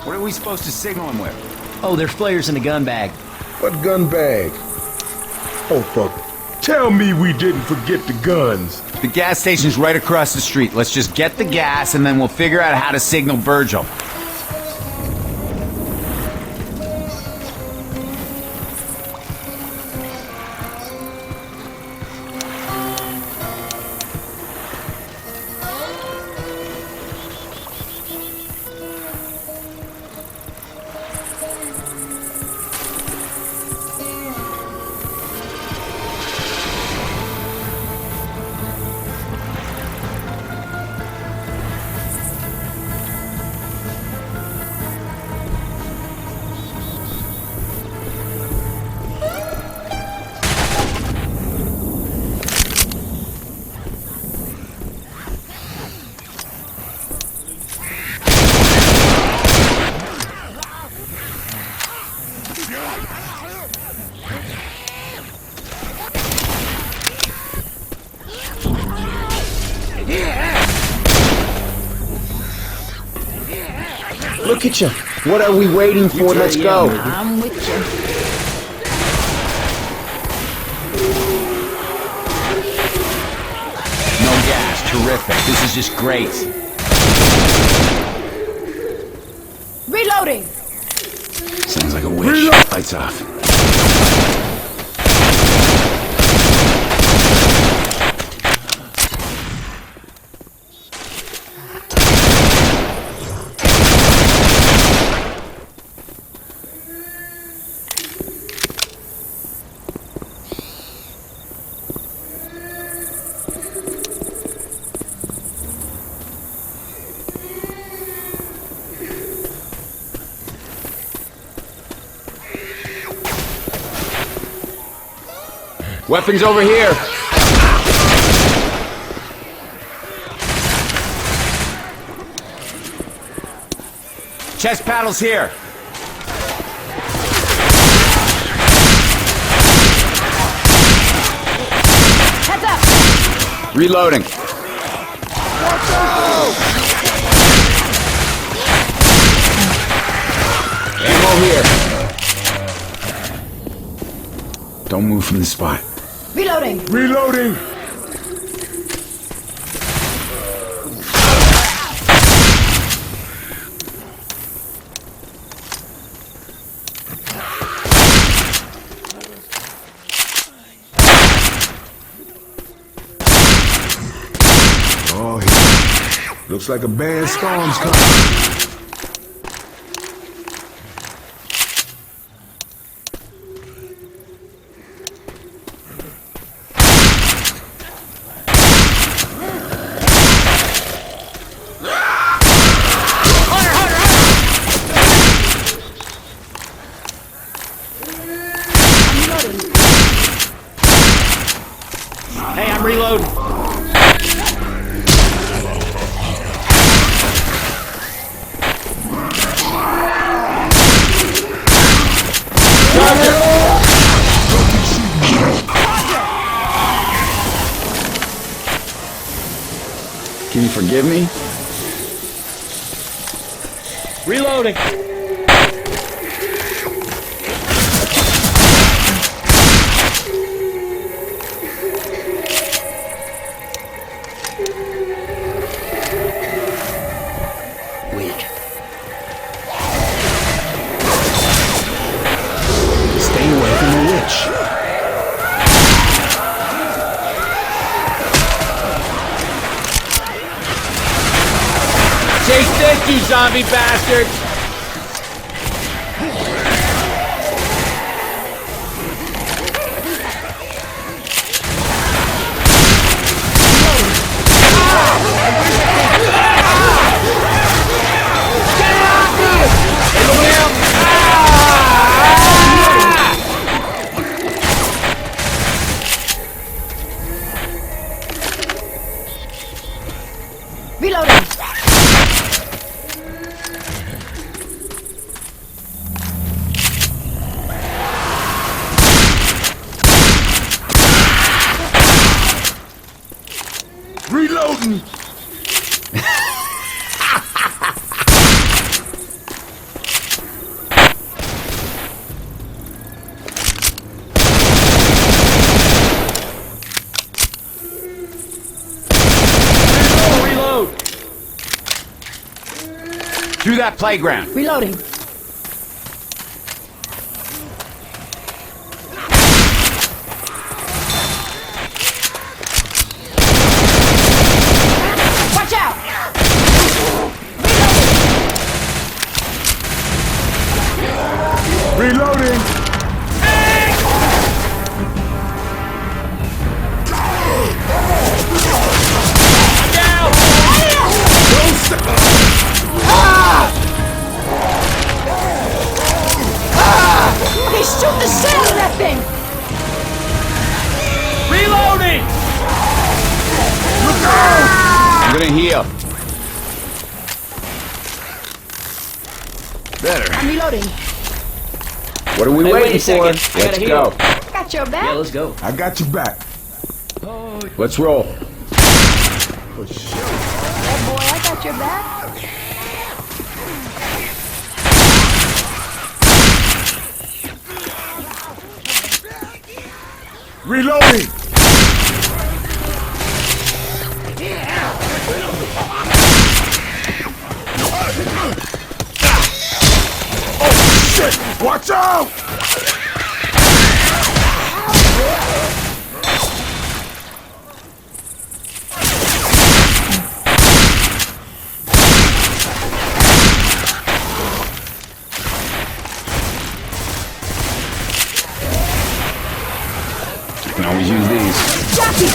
What are we supposed to signal him with? Oh, there's flares in the gun bag. What gun bag? Oh, fuck. Tell me we didn't forget the guns. The gas station's right across the street. Let's just get the gas and then we'll figure out how to signal Virgil. Look at you. What are we waiting for? Let's go. I'm with you. No gas. Terrific. This is just great. Reloading! Sounds like a witch. Reload. Lights off. Weapons over here. Chest paddles here. Heads up! Reloading. Ammo here. Don't move from the spot. Reloading! Reloading. Oh, looks like a bad storm's coming. Hey, I'm reloading. Can you forgive me? Reloading. Weak. Stay away from the witch. Take this, you zombie bastards! Reloading! Through that playground. Reloading. Watch out! Reloading! Hey, shoot the shit out of that thing! Reloading! I'm gonna heal. Better. I'm reloading. What are we Hey, wait waiting a for? second. I Let's gotta go. heal. Got your Yeah, back. let's go. I got your back. Let's roll. Yeah, boy, I got your back. Reloading! Oh shit! Watch out! You can always use these. Jockey!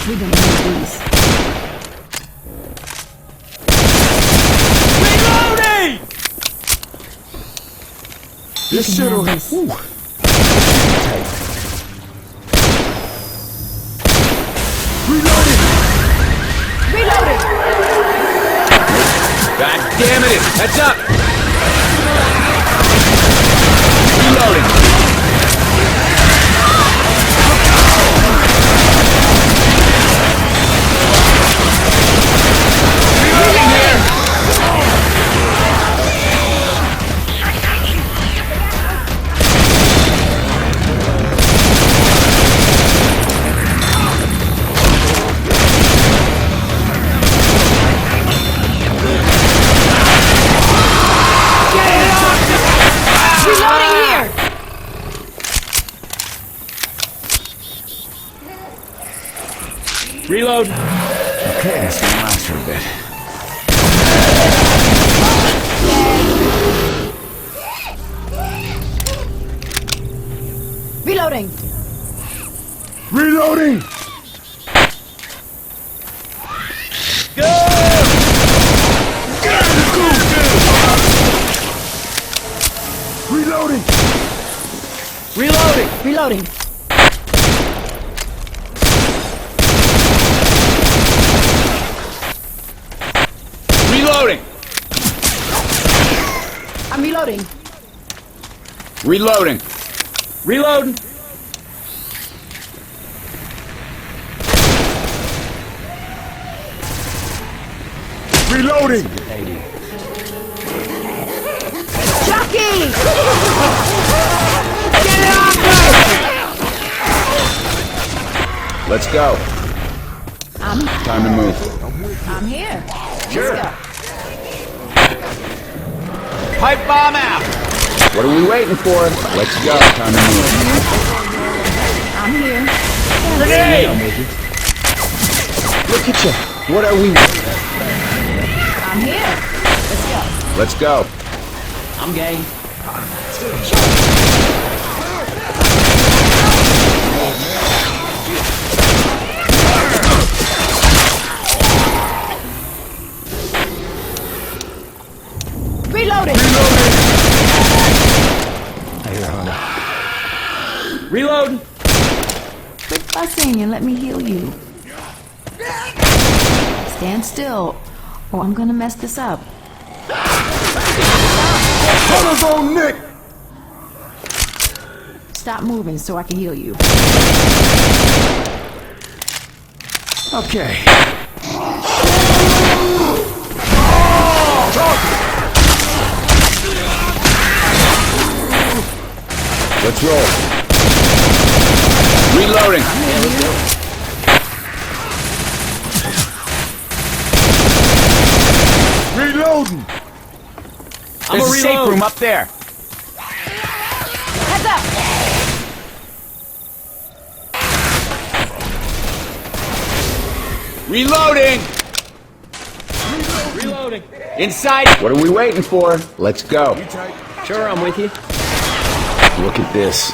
We're gonna use these. Reloading! This shit'll. this. Whew. Reloading! Reloading! God damn it! Heads up! Reloading. Reloading here! Reload! Okay, this gonna last for a bit. Reloading! Reloading! Reloading! Reloading! Reloading! Reloading. I'm reloading. Reloading. Reloading! Reloading! Jockey! Let's go. I'm Time to move. here. Sure. Let's go. Pipe bomb out. What are we waiting for? Let's go. Time to move. I'm here. Grenade! Look at you. What are we? I'm here. Let's go. Let's go. I'm game. Reloading! Reloading! Quick fussing and let me heal you. Stand still, or I'm gonna mess this up. Hunter's on Nick! Stop moving so I can heal you. Okay. Let's roll. Reloading. Reloading! There's a reload. safe room up there. Heads up! Reloading. Reloading. Inside. What are we waiting for? Let's go. Sure, I'm with you. Look at this.